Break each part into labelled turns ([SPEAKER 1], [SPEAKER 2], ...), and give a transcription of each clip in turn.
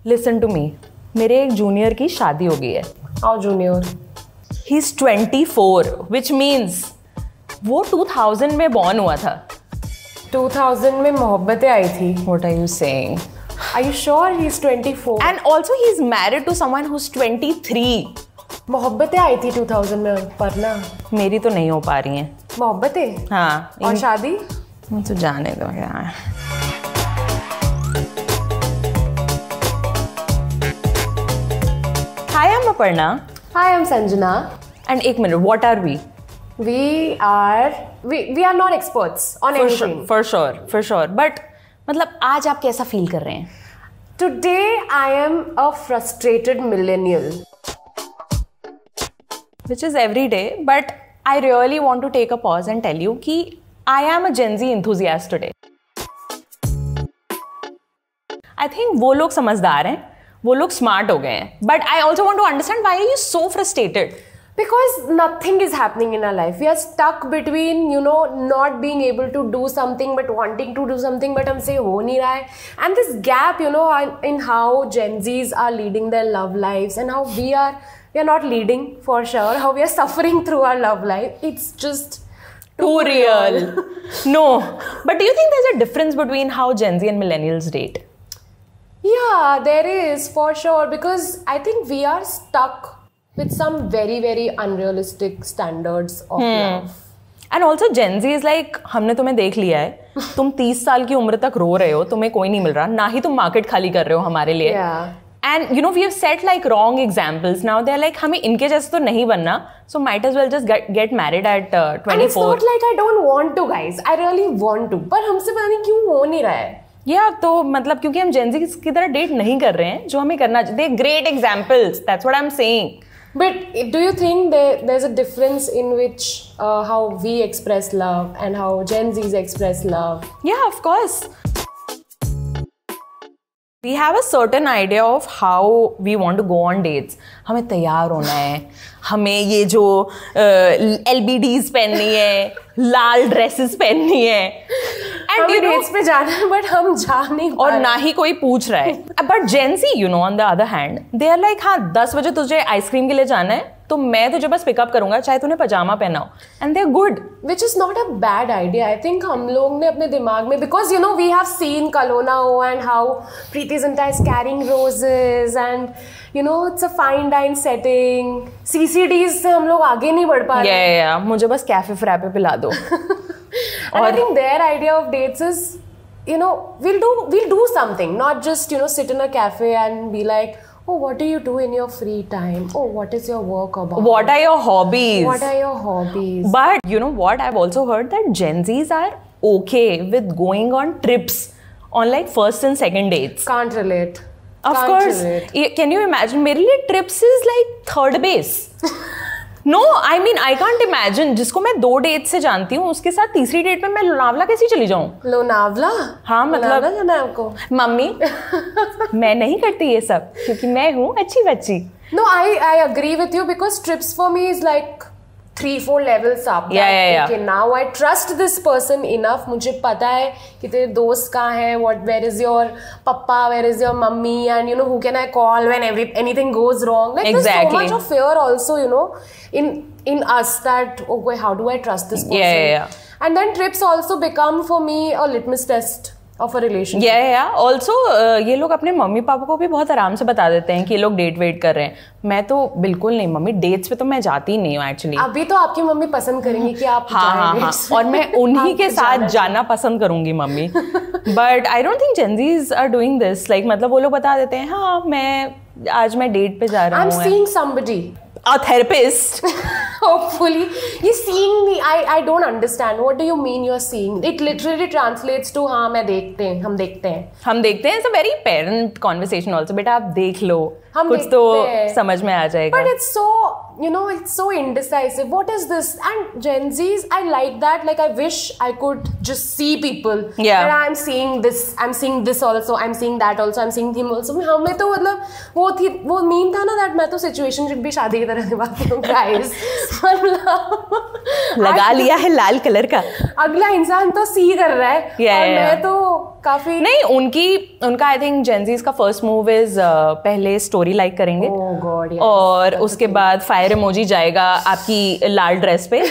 [SPEAKER 1] Listen to me, मेरे एक junior की शादी हो गई है.
[SPEAKER 2] How junior?
[SPEAKER 1] He is 24, which means वो 2000 में बॉर्न हुआ था.
[SPEAKER 2] 2000 में मोहब्बतें आई थी.
[SPEAKER 1] What are you saying?
[SPEAKER 2] Are you sure he's 24?
[SPEAKER 1] And also he is married to someone who's 23.
[SPEAKER 2] Mohabbatein आई थी 2000 में पर ना.
[SPEAKER 1] मेरी तो नहीं हो पा रही हैं.
[SPEAKER 2] मोहब्बतें?
[SPEAKER 1] हाँ.
[SPEAKER 2] और शादी?
[SPEAKER 1] तो जाने दो यार. Hi, I'm Aparna.
[SPEAKER 2] Hi, I'm Sanjana.
[SPEAKER 1] And एक minute, what are we?
[SPEAKER 2] We are not experts on anything.
[SPEAKER 1] For sure. But मतलब आज आप कैसा फील कर रहे हैं?
[SPEAKER 2] Today I am a frustrated millennial.
[SPEAKER 1] Which is every day, but I really want to take a pause and tell you कि I am a Gen Z enthusiast today. I think वो लोग समझदार हैं, वो लोग स्मार्ट हो गए हैं. But I also want to understand why are you so frustrated?
[SPEAKER 2] Because nothing is happening in our life. We are stuck between, not being able to do something but wanting to do something but हमसे हो नहीं रहा है. And this gap, in how Gen Zs are leading their love lives and how we are not leading for sure, how we are suffering through our love life. It's just
[SPEAKER 1] too real. No. But do you think there's a difference between how Gen Z and millennials date?
[SPEAKER 2] Yeah, there is for sure, because I think we are stuck with some very, very unrealistic standards of love.
[SPEAKER 1] And also Gen Z is like, हमने तुम्हें देख लिया है, तुम 30 साल की उम्र तक रो रहे हो, तुम्हें कोई नहीं मिल रहा, ना ही तुम मार्केट खाली कर रहे हो हमारे लिए.
[SPEAKER 2] Yeah.
[SPEAKER 1] And we have set like wrong examples. Now they're like, हमें इनके जैसे तो नहीं बनना, so might as well just get married at 24.
[SPEAKER 2] And it's not like I don't want to, guys. I really want to. पर हमसे पता नहीं क्यों हो नहीं रहा है.
[SPEAKER 1] तो मतलब क्योंकि हम Gen Z की तरह डेट नहीं कर रहे हैं जो हमें करना चाहिए. They're great examples. That's what I'm saying.
[SPEAKER 2] But do you think there's a difference in which how we express love and how Gen Zs express love?
[SPEAKER 1] Yeah, of course. We have a certain idea of how we want to go on dates. हमें तैयार होना है, हमें ये जो LBDs पहननी है, लाल dresses पहननी है.
[SPEAKER 2] And dates पे जाना है, but हम जा नहीं पा रहे.
[SPEAKER 1] और ना ही कोई पूछ रहा है. But Gen Z, on the other hand, they are like, हाँ 10 बजे तुझे आइसक्रीम के लिए जाना है, तो मैं तुझे बस पिकअप करूंगा, चाहे तूने पजामा पहना हो. And they're good.
[SPEAKER 2] Which is not a bad idea. I think हम लोग ने अपने दिमाग में, because we have seen Kalona O and how Preeti Zinta is carrying roses and it's a fine dine setting. CCDs से हम लोग आगे नहीं बढ़ पा रहे.
[SPEAKER 1] Yeah. मुझे बस कैफे फ्रैपे पिला दो.
[SPEAKER 2] And I think their idea of dates is, we'll do something, not just sit in a cafe and be like, oh, what do you do in your free time? Oh, what is your work about?
[SPEAKER 1] What are your hobbies? But you know what? I've also heard that Gen Zs are okay with going on trips on like first and second dates.
[SPEAKER 2] Can't relate.
[SPEAKER 1] Of course. Can you imagine? मेरे लिए trips is like third base. No, I mean I can't imagine. जिसको मैं 2 date से जानती हूँ, उसके साथ तीसरी डेट पे मैं लोनावला कैसी चली जाऊँ?
[SPEAKER 2] लोनावला?
[SPEAKER 1] हाँ मतलब
[SPEAKER 2] जाना है आपको?
[SPEAKER 1] मम्मी, मैं नहीं करती ये सब क्योंकि मैं हूँ अच्छी बच्ची.
[SPEAKER 2] No, I agree with you because trips for me is like 3-4 levels up.
[SPEAKER 1] Yeah.
[SPEAKER 2] Okay, now I trust this person enough. मुझे पता है कि तेरे दोस्त कहाँ हैं, where is your papa, where is your mummy, and who can I call when anything goes wrong. Like
[SPEAKER 1] exactly.
[SPEAKER 2] There's so much of fear also, in us that, okay, how do I trust this person?
[SPEAKER 1] Yeah.
[SPEAKER 2] And then trips also become for me a litmus test of a relationship.
[SPEAKER 1] Yeah. Also, ये लोग अपने mummy papa को भी बहुत आराम से बता देते हैं कि ये लोग डेट वेट कर रहे हैं. मैं तो बिल्कुल नहीं मम्मी, डेट्स पे तो मैं जाती ही नहीं हूँ एक्चुअली.
[SPEAKER 2] अभी तो आपकी मम्मी पसंद करेंगी कि आप
[SPEAKER 1] हाँ. और मैं उन्हीं के साथ जाना पसंद करूंगी mummy. But I don't think Gen Zs are doing this. Like मतलब वो लोग बता देते हैं, हाँ आज मैं डेट पे जा रहा हूँ.
[SPEAKER 2] I'm seeing somebody.
[SPEAKER 1] A therapist.
[SPEAKER 2] Hopefully. You're seeing me. I don't understand. What do you mean you're seeing? It literally translates to हाँ हम देखते हैं.
[SPEAKER 1] It's a very parent conversation also. बेटा आप देख लो, कुछ तो समझ में आ जाएगा.
[SPEAKER 2] But it's so you know, it's so indecisive. What is this? And Gen Zs, I like that. Like, I wish I could just see people.
[SPEAKER 1] Yeah.
[SPEAKER 2] And I'm seeing this also, I'm seeing that also, I'm seeing him also. हमें तो मतलब वो meme था ना that मैं तो situationship भी शादी की तरह निभाती हूँ guys.
[SPEAKER 1] लगा लिया है लाल कलर का.
[SPEAKER 2] अगला इंसान तो सी कर रहा है और मैं तो काफी
[SPEAKER 1] नहीं. उनका आई थिंक जेनजीज का फर्स्ट मूव इज पहले स्टोरी लाइक करेंगे.
[SPEAKER 2] Oh God, yes.
[SPEAKER 1] और उसके बाद फायर इमोजी जाएगा आपकी लाल ड्रेस पे.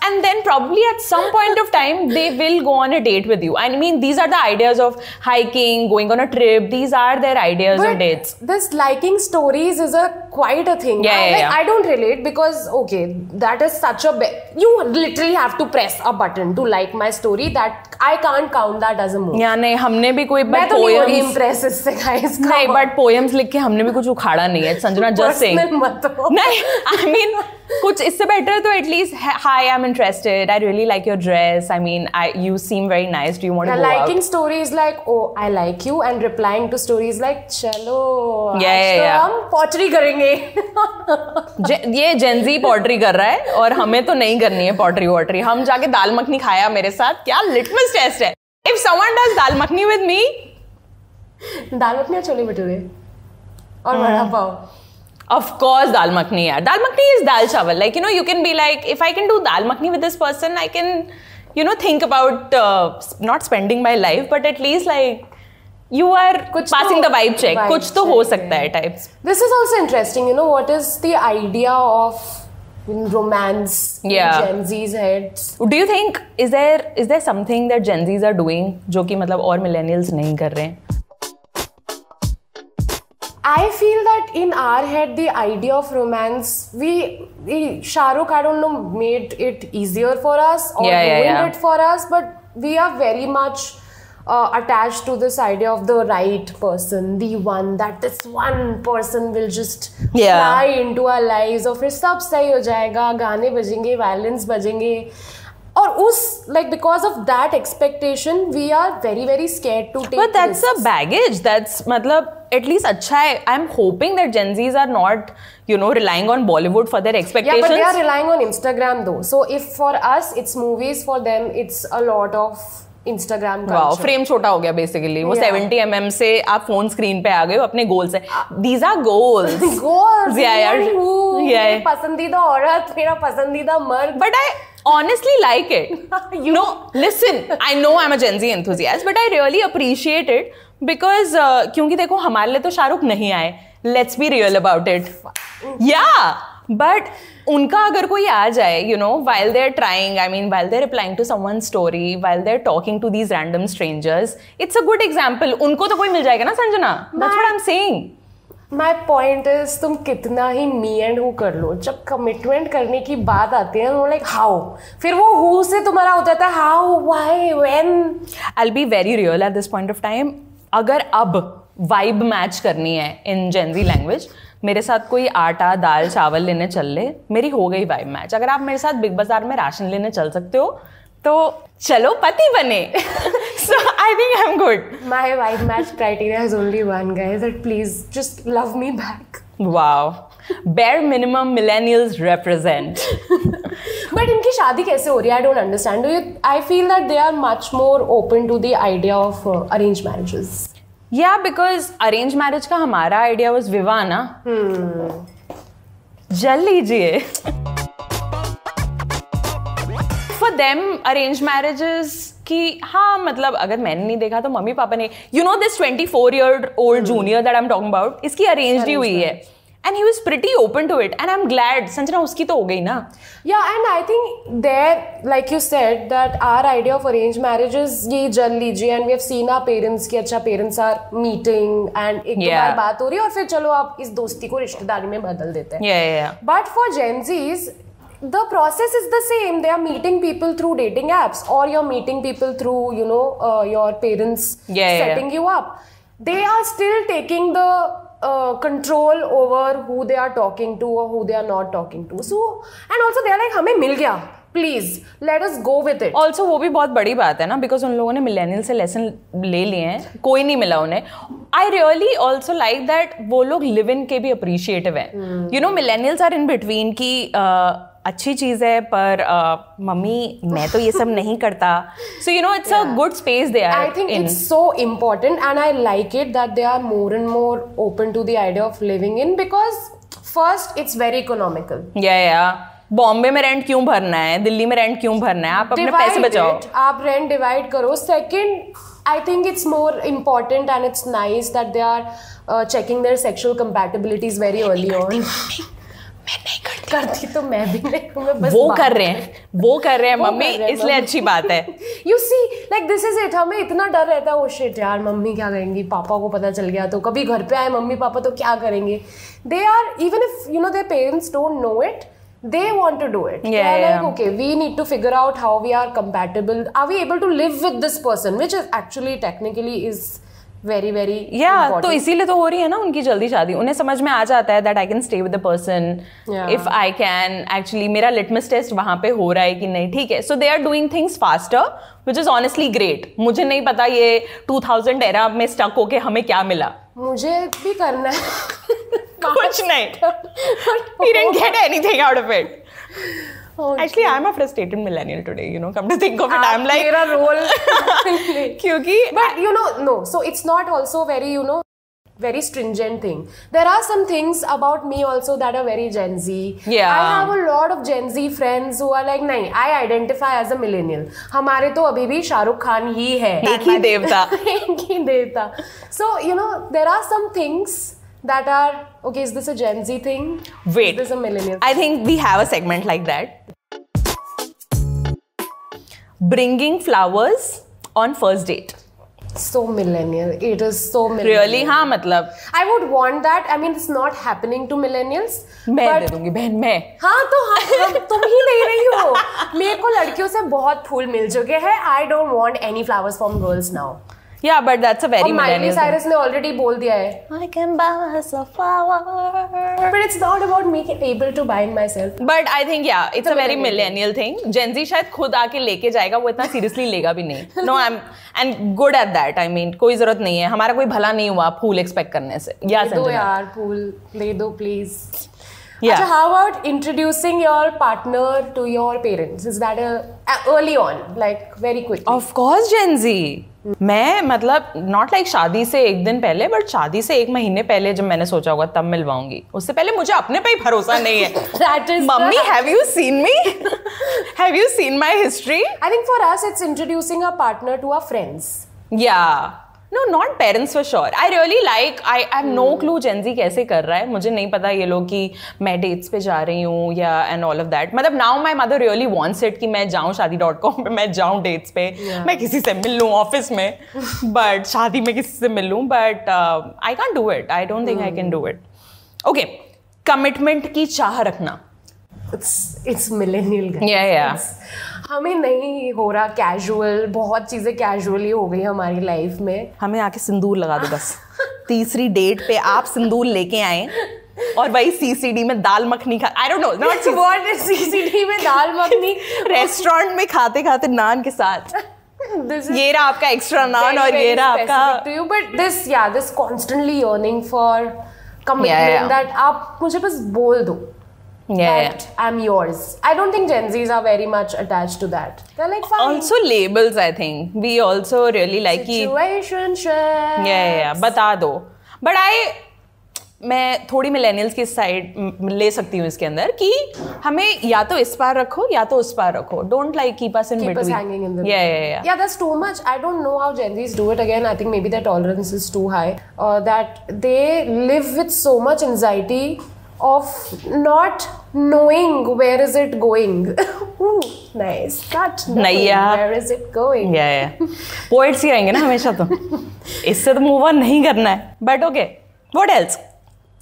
[SPEAKER 1] And then probably at some point of time they will go on a date with you. I mean, these are the ideas of hiking, going on a trip. These are their ideas of dates.
[SPEAKER 2] This liking stories is quite a thing.
[SPEAKER 1] Yeah.
[SPEAKER 2] I don't relate because okay, that is such a you literally have to press a button to like my story. That I can't count that as a move.
[SPEAKER 1] Yeah, नहीं हमने भी कोई
[SPEAKER 2] मैं तो नहीं हो रही impress इससे guys.
[SPEAKER 1] नहीं, but poems लिख के हमने भी कुछ उखाड़ा नहीं है. Sanjana just saying. नहीं, I mean कुछ इससे better तो at least hi, I'm interested. I really like your dress. I mean, you seem very nice. Do you want to go out?
[SPEAKER 2] Liking stories like oh I like you and replying to stories like चलो
[SPEAKER 1] yeah.
[SPEAKER 2] हम pottery करेंगे.
[SPEAKER 1] ये Gen Z pottery कर रहा है और हमें तो नहीं करनी है pottery वॉटरी. हम जाके दाल मखनी खाया मेरे साथ. क्या litmus test है? If someone does dal makhani with me,
[SPEAKER 2] दाल मखनी या छोले भटूरे और vada pav.
[SPEAKER 1] Of course, dal makhni. Yeah, dal makhni is dal chawal. Like, you know, you can be like, if I can do dal makhni with this person, I can, you know, think about not spending my life, but at least like you are passing the vibe check. Kuch to ho sakta hai types.
[SPEAKER 2] This is also interesting. You know, what is the idea of romance in Gen Z's heads?
[SPEAKER 1] Do you think is there something that Gen Z's are doing जो कि मतलब और millennials नहीं कर रहे हैं?
[SPEAKER 2] I feel that in our head, the idea of romance, Shah Rukh, I don't know, made it easier for us or ruined it for us, but we are very much attached to this idea of the right person, the one, that this one person will just fly into our lives और फिर सब सही हो जाएगा, गाने बजेंगे, violins बजेंगे. और उस like because of that expectation we are very very scared to take.
[SPEAKER 1] But that's a baggage. That's मतलब at least अच्छा है. I'm hoping that Gen Zs are not, you know, relying on Bollywood for their expectations.
[SPEAKER 2] Yeah, but they are relying on Instagram though. So if for us it's movies, for them it's a lot of Instagram culture.
[SPEAKER 1] Wow, frame छोटा हो गया basically. वो 70 mm से आप phone screen पे आ गए हो अपने goal से. These are goals.
[SPEAKER 2] Goals.
[SPEAKER 1] Yeah.
[SPEAKER 2] मेरी पसंदीदा औरत, मेरा पसंदीदा मर्द.
[SPEAKER 1] But I honestly like it. You know, listen, I know I'm a Gen Z enthusiast, but I really appreciate it because क्योंकि देखो हमारे लिए तो शाहरुख नहीं आए. Let's be real about it. Yeah, but उनका अगर कोई आ जाए, you know, while they're trying, I mean, while they're replying to someone's story, while they're talking to these random strangers, it's a good example. उनको तो कोई मिल जाएगा ना Sanjana. That's what I'm saying.
[SPEAKER 2] My point is, तुम कितना ही me and who कर लो, जब commitment करने की बात आती है, वो like how, फिर वो who से तुम्हारा हो जाता है how, why, when.
[SPEAKER 1] I'll be very real at this point of time. अगर अब vibe match करनी है in Gen Z language, मेरे साथ कोई आटा दाल चावल लेने चल ले, मेरी हो गई vibe match. अगर आप मेरे साथ बिग बाजार में राशन लेने चल सकते हो, तो चलो पति बने. So I think I'm good.
[SPEAKER 2] My vibe match criteria is only one, guys. That please just love me back.
[SPEAKER 1] Wow. Bare minimum millennials represent.
[SPEAKER 2] But इनकी शादी कैसे हो रही है? I don't understand. I feel that they are much more open to the idea of arranged marriages.
[SPEAKER 1] Yeah, because arranged marriage का हमारा idea was विवाह ना. जल लीजिए. For them, arranged marriages कि हाँ मतलब अगर मैंने नहीं देखा तो मम्मी पापा ने, you know this 24-year-old junior that I'm talking about, इसकी arranged ही हुई है. And he was pretty open to it, and I'm glad. Sanjana उसकी तो हो गई ना.
[SPEAKER 2] Yeah, and I think there, like you said, that our idea of arranged marriage is ये जल लीजिए, and we have seen our parents कि अच्छा parents are meeting and एक दो बार बात हो रही है और फिर चलो आप इस दोस्ती को रिश्तेदारी में बदल देते हैं.
[SPEAKER 1] Yeah.
[SPEAKER 2] But for Gen Zs, the process is the same. They are meeting people through dating apps, or you're meeting people through, you know, your parents setting you up. They are still taking the control over who they are talking to or who they are not talking to. So, and also they are like, हमें मिल गया. Please let us go with it.
[SPEAKER 1] Also वो भी बहुत बड़ी बात है ना, because उन लोगों ने मिलेनियल से लेसन ले लिए हैं, कोई नहीं मिला उन्हें। I really also like that वो लोग लिव इन के भी अप्रिशिएटिव है। You know millennials are in between की अच्छी चीज है पर मम्मी मैं तो ये सब नहीं करता, so you know it's a good space they are.
[SPEAKER 2] I think it's so important and I like it that they are more and more open to the idea of living in, because first it's very economical.
[SPEAKER 1] या बॉम्बे में rent क्यों भरना है, दिल्ली में rent क्यों भरना है, आप अपने पैसे बचाओ,
[SPEAKER 2] आप रेंट डिवाइड करो। Second, I think it's more important and it's nice that they are checking their sexual compatibilities very early on.
[SPEAKER 1] मैं नहीं
[SPEAKER 2] करती तो मैं भी नहीं हूँ, मैं बस
[SPEAKER 1] वो कर रहे हैं मम्मी, इसलिए अच्छी बात है।
[SPEAKER 2] You see, like this is it, हमें इतना डर रहता है, oh shit यार मम्मी क्या करेंगी, पापा को पता चल गया तो, कभी घर पे आए मम्मी पापा तो क्या करेंगे। They are, even if you know their parents don't know it, they want to do it.
[SPEAKER 1] Yeah,
[SPEAKER 2] They're like,
[SPEAKER 1] yeah.
[SPEAKER 2] okay, we need to figure out how we are compatible. Are we able to live with this person? Which is actually technically is very very important.
[SPEAKER 1] तो इसीलिए तो हो रही है ना उनकी जल्दी शादी। उन्हें समझ में आ जाता है that I can stay with the person if I can actually, मेरा litmus test वहाँ पे हो रहा है कि नहीं, ठीक है। So they are doing things faster, which is honestly great. मुझे नहीं पता ये 2000 era में stuck होके हमें क्या मिला।
[SPEAKER 2] मुझे भी करना है
[SPEAKER 1] कुछ नहीं। We didn't get anything out of it. Actually, I'm a frustrated millennial today, you know, come to think of it. I'm like,
[SPEAKER 2] मेरा role
[SPEAKER 1] क्योंकि
[SPEAKER 2] but you know, no, so it's not also very, you know, very stringent thing. There are some things about me also that are very Gen Z.
[SPEAKER 1] Yeah.
[SPEAKER 2] I have a lot of Gen Z friends who are like, नहीं, I identify as a millennial. हमारे तो अभी भी शाहरुख खान ही है,
[SPEAKER 1] एक ही देवता।
[SPEAKER 2] एक ही देवता। So you know, there are some things that are okay. Is this a Gen Z thing?
[SPEAKER 1] Wait,
[SPEAKER 2] is this a millennial
[SPEAKER 1] I think we have a segment like that. Bringing flowers on first date.
[SPEAKER 2] So millennial. It is so millennial.
[SPEAKER 1] Really? हाँ मतलब
[SPEAKER 2] I would want that. I mean, it's not happening to millennials.
[SPEAKER 1] मैं
[SPEAKER 2] but
[SPEAKER 1] दे दूंगी बहन, मैं।
[SPEAKER 2] हाँ तो हम तुम ही दे रही हो। मेरे को लड़कियों से बहुत फूल मिल चुके हैं। I don't want any flowers from girls now.
[SPEAKER 1] Yeah, but that's a very
[SPEAKER 2] और माइली
[SPEAKER 1] millennial
[SPEAKER 2] साइरस ने ऑलरेडी बोल दिया है,
[SPEAKER 1] I can buy a flower.
[SPEAKER 2] but it's not about me able to buy it myself.
[SPEAKER 1] But I think yeah, it's a very
[SPEAKER 2] millennial
[SPEAKER 1] millennial thing. Gen Z शायद खुद आके लेके जाएगा, वो इतना seriously लेगा भी नहीं। No, I'm and good at that. I mean, कोई जरूरत नहीं है, हमारा कोई भला नहीं हुआ फूल एक्सपेक्ट करने से। या
[SPEAKER 2] ले दो यार फूल, ले दो प्लीज।
[SPEAKER 1] Yeah.
[SPEAKER 2] अच्छा, how about introducing your partner to your parents? Is that a early on, like very quickly?
[SPEAKER 1] Of course, Gen Z. मैं मतलब नॉट लाइक शादी से एक दिन पहले, बट शादी से एक महीने पहले जब मैंने सोचा होगा तब मिलवाऊंगी। उससे पहले मुझे अपने पे ही भरोसा नहीं है।
[SPEAKER 2] That is
[SPEAKER 1] mummy, have you seen me? Have you seen my history?
[SPEAKER 2] I think for us it's introducing our partner to our friends.
[SPEAKER 1] Yeah. No, not parents for sure. I really like, I have no clue Gen Z कैसे कर रहा है। मुझे नहीं पता ये लोग कि मैं डेट्स पे जा रही हूँ या and all of that. मतलब now my mother really wants it कि मैं जाऊँ shaadi.com पे, मैं जाऊँ डेट्स पे, मैं किसी से मिल लूँ ऑफिस में, but शादी में किसी से मिल लूँ, but I can't do it. I don't think I can do it. Okay, commitment की चाह रखना.
[SPEAKER 2] It's millennial guys.
[SPEAKER 1] Yeah.
[SPEAKER 2] हमें नहीं हो रहा कैजुअल, बहुत चीजें कैजुअली हो गई हमारी लाइफ में।
[SPEAKER 1] हमें आके सिंदूर लगा दो बस। तीसरी डेट पे आप सिंदूर लेके आए और वही सीसीडी में दाल मखनी खा, I don't know, not
[SPEAKER 2] What is CCD में दाल मखनी?
[SPEAKER 1] रेस्टोरेंट में खाते खाते नान के साथ। ये रहा आपका एक्स्ट्रा नान और ये रहा आपका।
[SPEAKER 2] But this constantly yearning for commitment that आप मुझे बस बोल दो that I'm yours. I don't think Gen Zs are very much attached to that. They're like fine.
[SPEAKER 1] Also labels, I think we also really like
[SPEAKER 2] situationship.
[SPEAKER 1] Yeah, बता दो। But मैं थोड़ी millennials की साइड ले सकती हूँ इसके अंदर कि हमें या तो इस पार रखो या तो उस पार रखो। Don't like keep us in between.
[SPEAKER 2] Keep us hanging in the
[SPEAKER 1] Yeah.
[SPEAKER 2] Yeah, that's too much. I don't know how Gen Zs do it. Again, I think maybe their tolerance is too high. That they live with so much anxiety of not knowing where is it going. Ooh, nice. Not knowing where is it going.
[SPEAKER 1] Yeah. Poets ही रहेंगे ना हमेशा तो। इससे तो move on नहीं करना है। But okay, what else?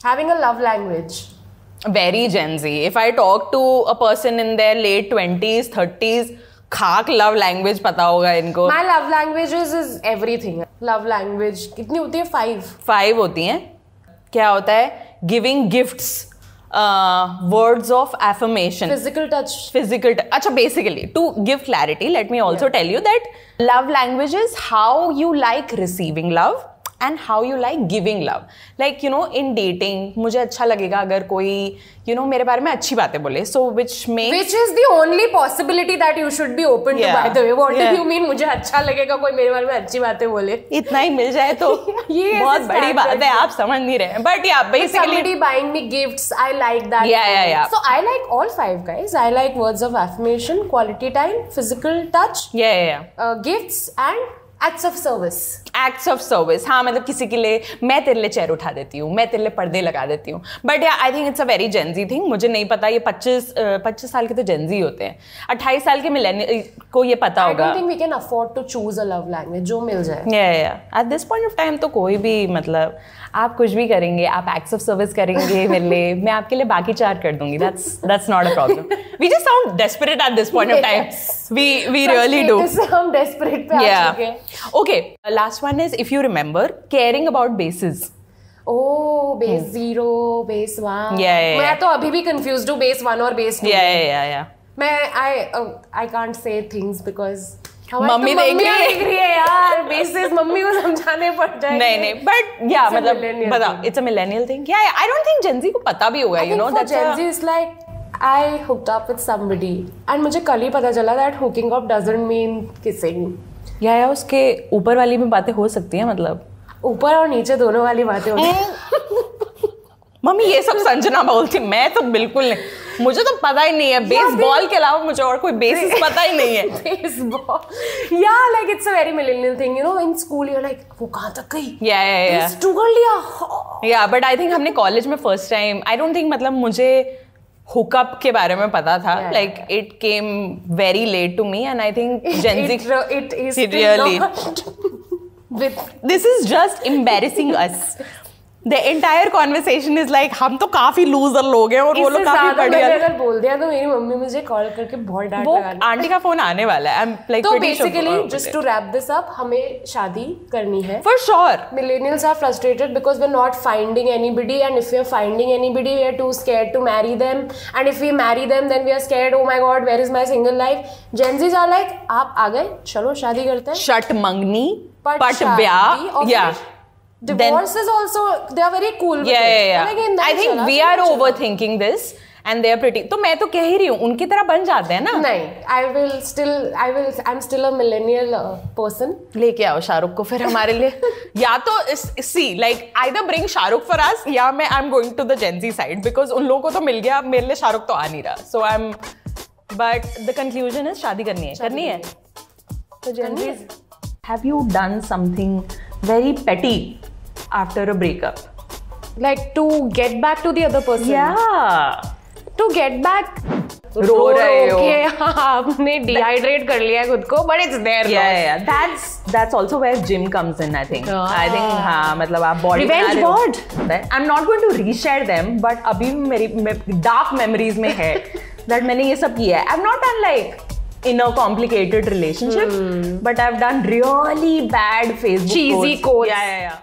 [SPEAKER 2] Having a love language.
[SPEAKER 1] Very Gen Z. If I talk to a person in their late 20s, 30s, खाक love language पता होगा इनको।
[SPEAKER 2] My love languages is everything. Love language कितनी होती है? 5
[SPEAKER 1] होती हैं। क्या होता है? Giving gifts, words of affirmation.
[SPEAKER 2] Physical touch.
[SPEAKER 1] Acha, basically, to give clarity, let me also tell you that love language is how you like receiving love and how you like giving love. Like, you know, in dating, मुझे अच्छा लगेगा अगर कोई, you know, मेरे बारे में अच्छी बातें बोले. So, which
[SPEAKER 2] is the only possibility that you should be open to, by the way. What do you mean? मुझे अच्छा लगेगा कोई मेरे बारे में अच्छी बातें बोले.
[SPEAKER 1] इतना ही मिल जाए तो बहुत बड़ी बात है, आप समझ नहीं रहे. But yeah, basically.
[SPEAKER 2] Somebody buying me gifts, I like that.
[SPEAKER 1] Yeah.
[SPEAKER 2] So I like all 5, guys. I like words of affirmation, quality time, physical touch.
[SPEAKER 1] Yeah.
[SPEAKER 2] Gifts and acts of service.
[SPEAKER 1] Acts of service. हाँ, मतलब किसी के लिए मैं तेरे लिए chair उठा देती हूँ, मैं तेरे लिए पर्दे लगा देती हूँ. But yeah, I think it's a very Gen Z thing. मुझे नहीं पता, ये 25 साल के तो Gen Z होते हैं. 28 साल के मिलेनियल को ये पता होगा.
[SPEAKER 2] I don't think we can afford to choose a love language. जो मिल जाए.
[SPEAKER 1] Yeah. At this point of time तो कोई भी, मतलब आप कुछ भी करेंगे, आप acts of service करेंगे मेरे लिए, मैं आपके लिए बाकी 4 कर दूंगी. That's not a problem. We just sound desperate at this point of time. We really do.
[SPEAKER 2] हम desperate पे आ चुके हैं.
[SPEAKER 1] Okay, last one is, if you remember, caring about bases.
[SPEAKER 2] Oh, base 0, base 1.
[SPEAKER 1] Yeah.
[SPEAKER 2] मैं तो अभी भी confused हूँ base 1 और base 2.
[SPEAKER 1] Yeah.
[SPEAKER 2] I can't say things because
[SPEAKER 1] mummy देख
[SPEAKER 2] रही है यार. bases मम्मी को समझाने पड़ जाएंगे.
[SPEAKER 1] नहीं, but yeah, मतलब बताओ, it's a millennial thing. Yeah, I don't think Gen Z को पता भी होगा, you know.
[SPEAKER 2] That Gen Z is like, I hooked up with somebody and मुझे कल ही पता चला that hooking up doesn't mean kissing.
[SPEAKER 1] या उसके ऊपर वाली में बातें हो सकती हैं, मतलब
[SPEAKER 2] ऊपर और नीचे दोनों वाली बातें होती हैं.
[SPEAKER 1] मम्मी ये सब संजना बोलती, मैं तो बिल्कुल नहीं, मुझे तो पता ही नहीं है. बेसबॉल के अलावा मुझे और कोई बेसिस पता ही नहीं है.
[SPEAKER 2] Baseball, yeah, like it's a very millennial thing, you know. In school you're like, वो कहाँ तक गई?
[SPEAKER 1] Yeah.
[SPEAKER 2] टू कर लिया.
[SPEAKER 1] Yeah, but I think हमने कॉलेज में first time, I don't think, मतलब मुझे हुकअप के बारे में पता था. Like it came very late to me, and I think Gen Z
[SPEAKER 2] it
[SPEAKER 1] really
[SPEAKER 2] with
[SPEAKER 1] this is just embarrassing us. The entire conversation is like, हम तो काफी लूजर लोग हैं और वो लोग काफी बढ़िया.
[SPEAKER 2] अगर बोल दिया तो मेरी मम्मी मुझे कॉल करके बहुत डांट लगाएगी.
[SPEAKER 1] वो आंटी का फोन आने वाला है. I'm like
[SPEAKER 2] तो basically just to wrap this up, हमें शादी करनी है.
[SPEAKER 1] For sure.
[SPEAKER 2] Millennials are frustrated because we're not finding anybody, and if we're finding anybody, we are too scared to marry them. And if we marry them, then we are scared. Oh my God, where is my single life? Gen Zs are like, आप आ गए, चलो शादी करते हैं.
[SPEAKER 1] Shut मंगनी, पट ब्याह. Yeah.
[SPEAKER 2] Divorce is also, they are very cool with it.
[SPEAKER 1] Yeah. I think we are overthinking this and they are pretty. तो मैं तो कह ही रही हूँ, उनकी तरह बन जाते हैं ना.
[SPEAKER 2] नहीं, I'm still a millennial person.
[SPEAKER 1] लेके आओ शाहरुख को फिर हमारे लिए. या तो see, like either bring Shahrukh for us, या मैं I'm going to the Gen Z side because उन लोगों को तो मिल गया, मेरे लिए शाहरुख तो आ नहीं रहा. So but the conclusion is शादी करनी है. So Gen Z, have you done something very petty after a breakup?
[SPEAKER 2] Like to get back to the other person?
[SPEAKER 1] Yeah.
[SPEAKER 2] To get back.
[SPEAKER 1] रो रहे हो.
[SPEAKER 2] आपने dehydrate कर लिया खुद को, but it's there.
[SPEAKER 1] Yeah. That's also where gym comes in, I think. I think हाँ, मतलब आप body
[SPEAKER 2] revenge board.
[SPEAKER 1] I'm not going to reshare them, but अभी मेरी dark memories में है that मैंने ये सब किया है. I've not done like in a complicated relationship, but I've done really bad Facebook
[SPEAKER 2] cheesy
[SPEAKER 1] quotes.
[SPEAKER 2] Yeah.